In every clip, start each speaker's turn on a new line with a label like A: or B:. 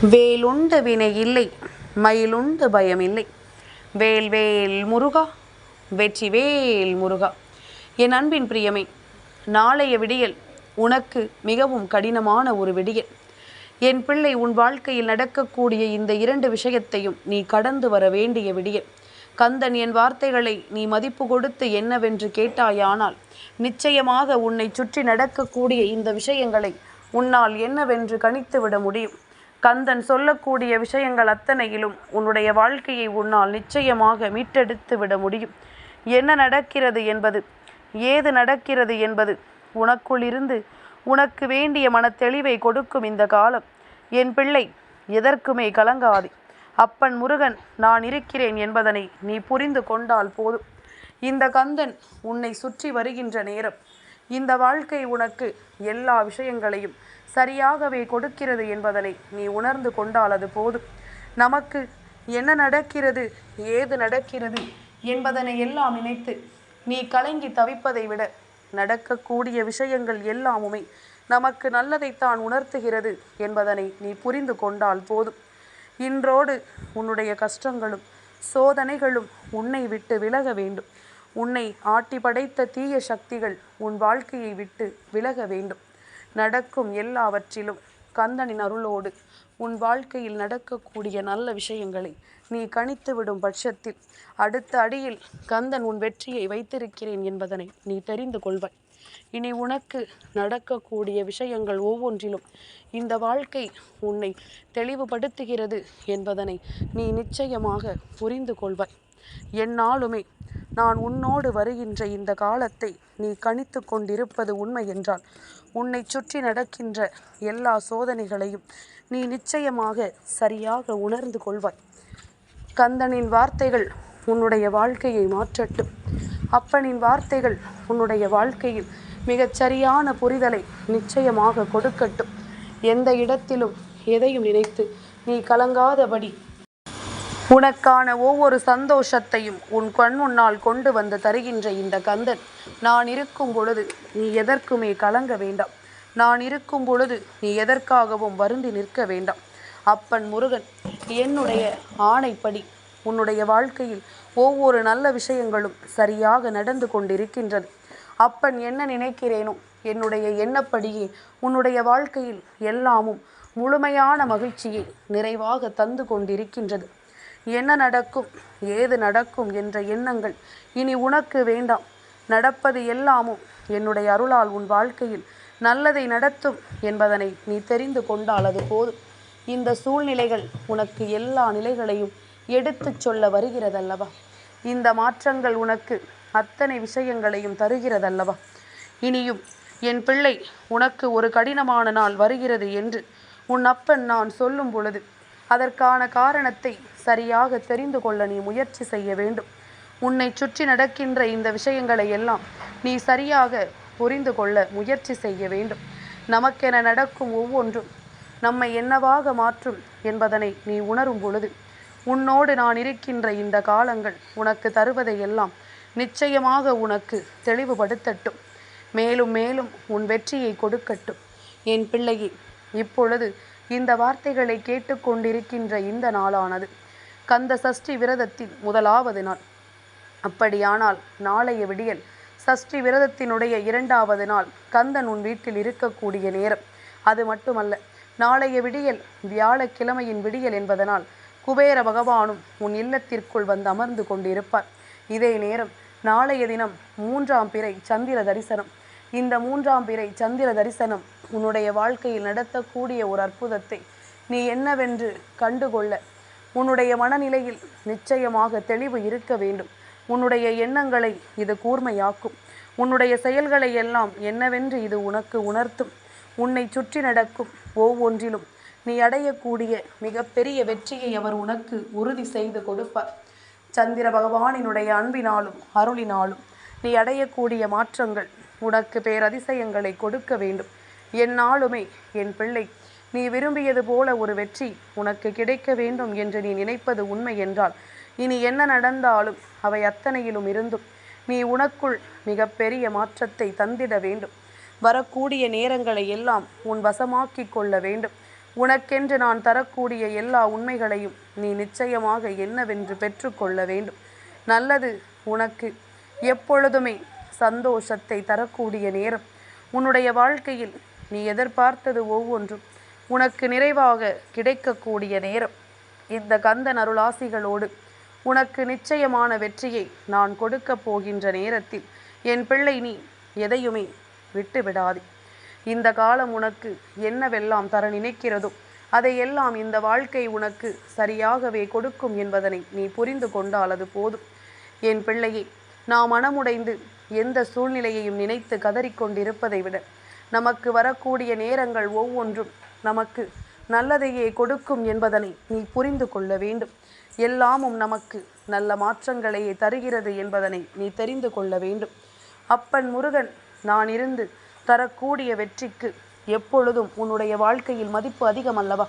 A: வேலுண்டு வினை இல்லை, மயிலுண்டு பயமில்லை. வேல் வேல் முருகா, வெற்றி வேல் முருகா. என் அன்பின் பிரியமே, நாளைய விடியல் உனக்கு மிகவும் கடினமான ஒரு விடியல். என் பிள்ளை, உன் வாழ்க்கையில் நடக்கக்கூடிய இந்த 2 விஷயத்தையும் நீ கடந்து வர வேண்டிய விடியல். கந்தன் என் வார்த்தைகளை நீ மதிப்பு கொடுத்து என்னவென்று கேட்டாயானால், நிச்சயமாக உன்னை சுற்றி நடக்கக்கூடிய இந்த விஷயங்களை உன்னால் என்னவென்று கணித்து விட முடியும். கந்தன் சொல்லக்கூடிய விஷயங்கள் அத்தனையிலும் உன்னுடைய வாழ்க்கையை உன்னால் நிச்சயமாக மீட்டெடுத்து விட முடியும். என்ன நடக்கிறது என்பது, ஏது நடக்கிறது என்பது உனக்குள் இருந்து உனக்கு வேண்டிய மனத்தெளிவை கொடுக்கும் இந்த காலம். என் பிள்ளை, எதற்குமே கலங்காதே. அப்பன் முருகன் நான் இருக்கிறேன் என்பதனை நீ புரிந்து கொண்டால் போதும். இந்த கந்தன் உன்னை சுற்றி வருகின்ற நேரம், இந்த வாழ்க்கை உனக்கு எல்லா விஷயங்களையும் சரியாகவே கொடுக்கிறது என்பதனை நீ உணர்ந்து கொண்டால் அது போதும். நமக்கு என்ன நடக்கிறது, ஏது நடக்கிறது என்பதனை எல்லாம் நினைத்து நீ கலங்கி தவிப்பதை விட, நடக்கக்கூடிய விஷயங்கள் எல்லாமுமே நமக்கு நல்லதைத்தான் உணர்த்துகிறது என்பதனை நீ புரிந்து கொண்டால் போதும். இன்றோடு உன்னுடைய கஷ்டங்களும் சோதனைகளும் உன்னை விட்டு விலக வேண்டும். உன்னை ஆட்டி படைத்த தீய சக்திகள் உன் வாழ்க்கையை விட்டு விலக வேண்டும். நடக்கும் எல்லாவற்றிலும் கந்தனின் அருளோடு உன் வாழ்க்கையில் நடக்கக்கூடிய நல்ல விஷயங்களை நீ கணித்து விடும் பட்சத்தில், அடுத்த அடியில் கந்தன் உன் வெற்றியை வைத்திருக்கிறேன் என்பதனை நீ தெரிந்து கொள்வாய். இனி உனக்கு நடக்கக்கூடிய விஷயங்கள் ஒவ்வொன்றிலும் இந்த வாழ்க்கை உன்னை தெளிவுபடுத்துகிறது என்பதனை நீ நிச்சயமாக புரிந்து கொள்வாய். எந்நாளுமே நான் உன்னோடு வருகின்ற இந்த காலத்தை நீ கணித்து கொண்டிருப்பது உண்மை என்றால், உன்னை சுற்றி நடக்கின்ற எல்லா சோதனைகளையும் நீ நிச்சயமாக சரியாக உணர்ந்து கொள்வாய். கந்தனின் வார்த்தைகள் உன்னுடைய வாழ்க்கையை மாற்றட்டும். அப்பனின் வார்த்தைகள் உன்னுடைய வாழ்க்கையில் மிகச்சரியான புரிதலை நிச்சயமாக கொடுக்கட்டும். எந்த இடத்திலும் எதையும் நினைத்து நீ கலங்காதபடி, உனக்கான ஒவ்வொரு சந்தோஷத்தையும் உன் கண் முன்னால் கொண்டு வந்து தருகின்ற இந்த கந்தன் நான் இருக்கும் பொழுது நீ எதற்குமே கலங்க வேண்டாம். நான் இருக்கும் பொழுது நீ எதற்காகவும் வருந்தி நிற்க வேண்டாம். அப்பன் முருகன் என்னுடைய ஆணைப்படி உன்னுடைய வாழ்க்கையில் ஒவ்வொரு நல்ல விஷயங்களும் சரியாக நடந்து கொண்டிருக்கின்றது. அப்பன் என்ன நினைக்கிறேனோ என்னுடைய எண்ணப்படியே உன்னுடைய வாழ்க்கையில் எல்லாமும் முழுமையான மகிழ்ச்சியை நிறைவாக தந்து கொண்டிருக்கின்றது. என்ன நடக்கும், ஏது நடக்கும் என்ற எண்ணங்கள் இனி உனக்கு வேண்டாம். நடப்பது எல்லாமும் என்னுடைய அருளால் உன் வாழ்க்கையில் நல்லதை நடத்தும் என்பதனை நீ தெரிந்து கொண்டால் அது போதும். இந்த சூழ்நிலைகள் உனக்கு எல்லா நிலைகளையும் எடுத்து சொல்ல வருகிறதல்லவா? இந்த மாற்றங்கள் உனக்கு அத்தனை விஷயங்களையும் தருகிறதல்லவா? இனியும் என் பிள்ளை, உனக்கு ஒரு கடினமான நாள் வருகிறது என்று உன் அப்பன் நான் சொல்லும் பொழுது அதற்கான காரணத்தை சரியாக தெரிந்து கொள்ள நீ முயற்சி செய்ய வேண்டும். உன்னை சுற்றி நடக்கின்ற இந்த விஷயங்களை எல்லாம் நீ சரியாக புரிந்து கொள்ள முயற்சி செய்ய வேண்டும். நமக்கென நடக்கும் ஒவ்வொன்றும் நம்மை என்னவாக மாற்றும் என்பதனை நீ உணரும் பொழுது, உன்னோடு நான் இருக்கின்ற இந்த காலங்கள் உனக்கு தருவதையெல்லாம் நிச்சயமாக உனக்கு தெளிவுபடுத்தட்டும். மேலும் மேலும் உன் வெற்றியை கொடுக்கட்டும். என் பிள்ளையே, இப்பொழுது இந்த வார்த்தைகளை கேட்டுக்கொண்டிருக்கின்ற இந்த நாளானது கந்த சஷ்டி விரதத்தின் முதலாவது நாள். அப்படியானால் நாளைய விடியல் சஷ்டி விரதத்தினுடைய 2வது நாள் கந்தன் உன் வீட்டில் இருக்கக்கூடிய நேரம். அது மட்டுமல்ல, நாளைய விடியல் வியாழக்கிழமையின் விடியல் என்பதனால் குபேர பகவானும் உன் இல்லத்திற்குள் வந்து அமர்ந்து கொண்டிருப்பார். இதே நேரம் நாளைய தினம் 3ஆம் பிறை சந்திர தரிசனம். இந்த 3ஆம் பிறை சந்திர தரிசனம் உன்னுடைய வாழ்க்கையில் நடத்தக்கூடிய ஒரு அற்புதத்தை நீ என்னவென்று கண்டுகொள்ள உன்னுடைய மனநிலையில் நிச்சயமாக தெளிவு இருக்க வேண்டும். உன்னுடைய எண்ணங்களை இது கூர்மையாக்கும். உன்னுடைய செயல்களை எல்லாம் என்னவென்று இது உனக்கு உணர்த்தும். உன்னை சுற்றி நடக்கும் ஒவ்வொன்றிலும் நீ அடையக்கூடிய மிகப்பெரிய வெற்றியை அவர் உனக்கு உறுதி செய்து கொடுப்பார். சந்திர பகவானினுடைய அன்பினாலும் அருளினாலும் நீ அடையக்கூடிய மாற்றங்கள் உனக்கு பேரதிசயங்களை கொடுக்க வேண்டும். எந்நாளுமே என் பிள்ளை, நீ விரும்பியது போல ஒரு வெற்றி உனக்கு கிடைக்க வேண்டும் என்று நீ நினைப்பது உண்மை என்றால், இனி என்ன நடந்தாலும் அவை அத்தனையிலும் இருந்தும் நீ உனக்குள் மிகப்பெரிய மாற்றத்தை தந்திட வேண்டும். வரக்கூடிய நேரங்களை எல்லாம் உன் வசமாக்கி கொள்ள வேண்டும். உனக்கென்று நான் தரக்கூடிய எல்லா உண்மைகளையும் நீ நிச்சயமாக என்னவென்று பெற்றுக்கொள்ள வேண்டும். நல்லது உனக்கு எப்பொழுதுமே சந்தோஷத்தை தரக்கூடிய நேரம். உன்னுடைய வாழ்க்கையில் நீ எதிர்பார்த்தது ஒவ்வொன்றும் உனக்கு நிறைவாக கிடைக்கக்கூடிய நேரம். இந்த கந்தன் அருளாசிகளோடு உனக்கு நிச்சயமான வெற்றியை நான் கொடுக்கப் போகின்ற நேரத்தில் என் பிள்ளை நீ எதையுமே விட்டு விடாதே. இந்த காலம் உனக்கு என்னவெல்லாம் தர நினைக்கிறதோ அதையெல்லாம் இந்த வாழ்க்கை உனக்கு சரியாகவே கொடுக்கும் என்பதனை நீ புரிந்து கொண்டால் அது போதும். என் பிள்ளையே, நாம் மனமுடைந்து எந்த சூழ்நிலையையும் நினைத்து கதறிக்கொண்டிருப்பதை விட நமக்கு வரக்கூடிய நேரங்கள் ஒவ்வொன்றும் நமக்கு நல்லதையே கொடுக்கும் என்பதனை நீ புரிந்து கொள்ள வேண்டும். எல்லாமும் நமக்கு நல்ல மாற்றங்களையே தருகிறது என்பதனை நீ தெரிந்து கொள்ள வேண்டும். அப்பன் முருகன் நான் இருந்து தரக்கூடிய வெற்றிக்கு எப்பொழுதும் உன்னுடைய வாழ்க்கையில் மதிப்பு அதிகம் அல்லவா?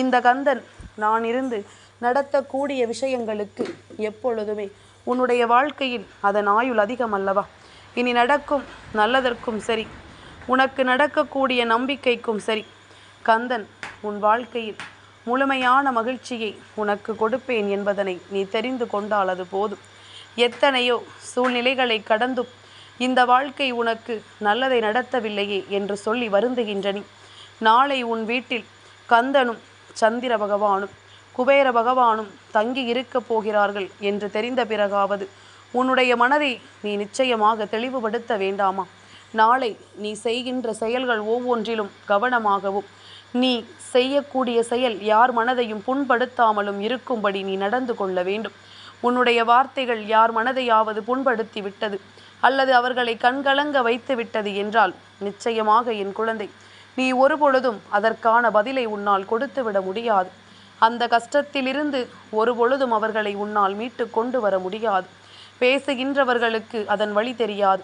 A: இந்த கந்தன் நான் இருந்து நடத்தக்கூடிய விஷயங்களுக்கு எப்பொழுதுமே உன்னுடைய வாழ்க்கையில் அதன் ஆயுள் அதிகம் அல்லவா? இனி நடக்கும் நல்லதற்கும் சரி, உனக்கு நடக்கக்கூடிய நம்பிக்கைக்கும் சரி, கந்தன் உன் வாழ்க்கையில் முழுமையான மகிழ்ச்சியை உனக்கு கொடுப்பேன் என்பதனை நீ தெரிந்து கொண்டால் அது போதும். எத்தனையோ சூழ்நிலைகளை கடந்தும் இந்த வாழ்க்கை உனக்கு நல்லதை நடத்தவில்லையே என்று சொல்லி வருந்துகின்ற நீ, நாளை உன் வீட்டில் கந்தனும் சந்திர பகவானும் குபேர பகவானும் தங்கி இருக்கப் போகிறார்கள் என்று தெரிந்த பிறகாவது உன்னுடைய மனதை நீ நிச்சயமாக தெளிவுபடுத்த வேண்டாமா? நாளை நீ செய்கின்ற செயல்கள் ஒவ்வொன்றிலும் கவனமாகவும், நீ செய்யக்கூடிய செயல் யார் மனதையும் புண்படுத்தாமலும் இருக்கும்படி நீ நடந்து கொள்ள வேண்டும். உன்னுடைய வார்த்தைகள் யார் மனதையாவது புண்படுத்தி விட்டது அல்லது அவர்களை கண்கலங்க வைத்து விட்டது என்றால் நிச்சயமாக என் குழந்தை, நீ ஒருபொழுதும் அதற்கான பதிலை உன்னால் கொடுத்துவிட முடியாது. அந்த கஷ்டத்திலிருந்து ஒருபொழுதும் அவர்களை உன்னால் மீட்டு கொண்டு வர முடியாது. பேசுகின்றவர்களுக்கு அதன் வழி தெரியாது.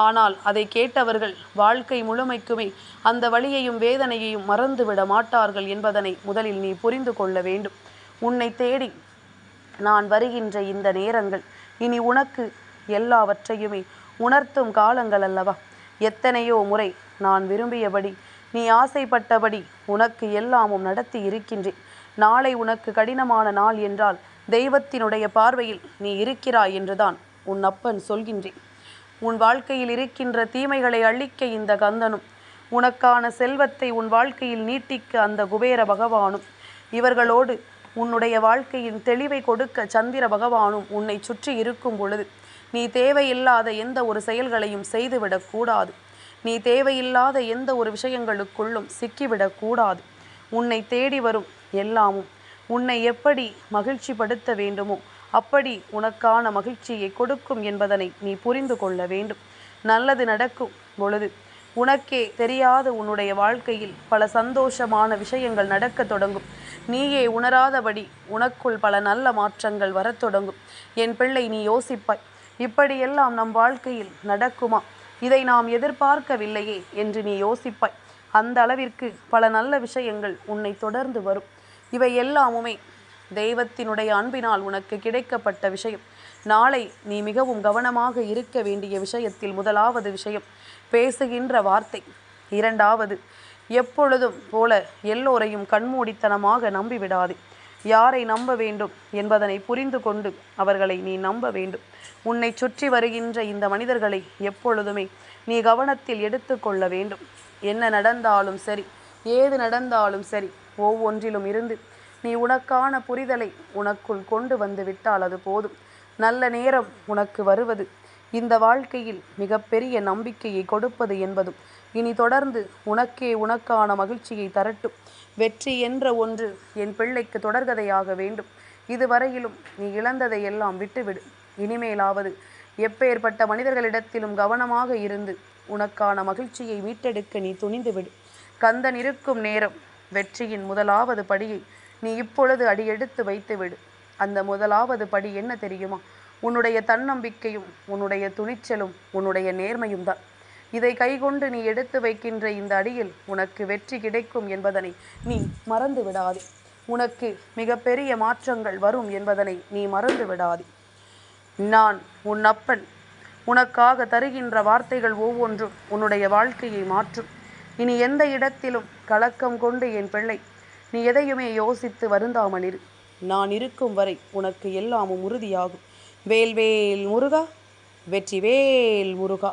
A: ஆனால் அதை கேட்டவர்கள் வாழ்க்கை முழுமைக்குமே அந்த வலியையும் வேதனையையும் மறந்துவிட மாட்டார்கள் என்பதனை முதலில் நீ புரிந்து கொள்ள வேண்டும். உன்னை தேடி நான் வருகின்ற இந்த நேரங்கள் இனி உனக்கு எல்லாவற்றையுமே உணர்த்தும் காலங்கள் அல்லவா? எத்தனையோ முறை நான் விரும்பியபடி, நீ ஆசைப்பட்டபடி உனக்கு எல்லாமும் நடத்தி இருக்கின்றேன். நாளை உனக்கு கடினமான நாள் என்றால் தெய்வத்தினுடைய பார்வையில் நீ இருக்கிறாய் என்றுதான் உன் அப்பன் சொல்கின்றேன். உன் வாழ்க்கையில் இருக்கின்ற தீமைகளை அழிக்க இந்த கந்தனும், உனக்கான செல்வத்தை உன் வாழ்க்கையில் நீட்டிக்க அந்த குபேர பகவானும், இவர்களோடு உன்னுடைய வாழ்க்கையின் தெளிவை கொடுக்க சந்திர பகவானும் உன்னை சுற்றி இருக்கும் பொழுது நீ தேவையில்லாத எந்த ஒரு செயல்களையும் செய்துவிடக்கூடாது. நீ தேவையில்லாத எந்த ஒரு விஷயங்களுக்குள்ளும் சிக்கிவிடக்கூடாது. உன்னை தேடி வரும் எல்லாமும் உன்னை எப்படி மகிழ்ச்சி படுத்த வேண்டுமோ அப்படி உனக்கான மகிழ்ச்சியை கொடுக்கும் என்பதனை நீ புரிந்து கொள்ள வேண்டும். நல்லது நடக்கும் பொழுது உனக்கே தெரியாத உன்னுடைய வாழ்க்கையில் பல சந்தோஷமான விஷயங்கள் நடக்க தொடங்கும். நீயே உணராதபடி உனக்குள் பல நல்ல மாற்றங்கள் வரத் தொடங்கும். என் பிள்ளை, நீ யோசிப்பாய், இப்படியெல்லாம் நம் வாழ்க்கையில் நடக்குமா, இதை நாம் எதிர்பார்க்கவில்லையே என்று நீ யோசிப்பாய். அந்த அளவிற்கு பல நல்ல விஷயங்கள் உன்னை தொடர்ந்து வரும். இவை எல்லாமுமே தெய்வத்தினுடைய அன்பினால் உனக்கு கிடைக்கப்பட்ட விஷயம். நாளை நீ மிகவும் கவனமாக இருக்க வேண்டிய விஷயத்தில் முதலாவது விஷயம் பேசுகின்ற வார்த்தை. இரண்டாவது, எப்பொழுதும் போல எல்லோரையும் கண்மூடித்தனமாக நம்பிவிடாதே. யாரை நம்ப வேண்டும் என்பதனை புரிந்து கொண்டு அவர்களை நீ நம்ப வேண்டும். உன்னை சுற்றி வருகின்ற இந்த மனிதர்களை எப்பொழுதுமே நீ கவனத்தில் எடுத்து கொள்ள வேண்டும். என்ன நடந்தாலும் சரி, ஏது நடந்தாலும் சரி, ஒவ்வொன்றிலும் இருந்து நீ உனக்கான புரிதலை உனக்குள் கொண்டு வந்து விட்டால் அது போதும். நல்ல நேரம் உனக்கு வருவது இந்த வாழ்க்கையில் மிகப்பெரிய நம்பிக்கையை கொடுப்பது என்பதும் இனி தொடர்ந்து உனக்கான மகிழ்ச்சியை தரட்டும். வெற்றி என்ற ஒன்று என் பிள்ளைக்கு தொடர்கதையாக வேண்டும். இதுவரையிலும் நீ இழந்ததை எல்லாம் விட்டுவிடு. இனிமேலாவது எப்பேற்பட்ட மனிதர்களிடத்திலும் கவனமாக இருந்து உனக்கான மகிழ்ச்சியை மீட்டெடுக்க நீ துணிந்துவிடு. கந்தன் இருக்கும் நேரம் வெற்றியின் முதலாவது படியை நீ இப்பொழுது அடியெடுத்து வைத்துவிடு. அந்த முதலாவது படி என்ன தெரியுமா? உன்னுடைய தன்னம்பிக்கையும் உன்னுடைய துணிச்சலும் உன்னுடைய நேர்மையும் தான். இதை கைகொண்டு நீ எடுத்து வைக்கின்ற இந்த அடியில் உனக்கு வெற்றி கிடைக்கும் என்பதனை நீ மறந்து விடாதே. உனக்கு மிகப்பெரிய மாற்றங்கள் வரும் என்பதனை நீ மறந்து விடாதே. நான் உன் அப்பன் உனக்காக தருகின்ற வார்த்தைகள் ஒவ்வொன்றும் உன்னுடைய வாழ்க்கையை மாற்றும். இனி எந்த இடத்திலும் கலக்கம் கொண்டு என் பிள்ளை நீ எதையுமே யோசித்து வருந்தாமல் இரு. நான் இருக்கும் வரை உனக்கு எல்லாமும் உறுதியாகும். வேல்வேல் முருகா, வெற்றிவேல் முருகா.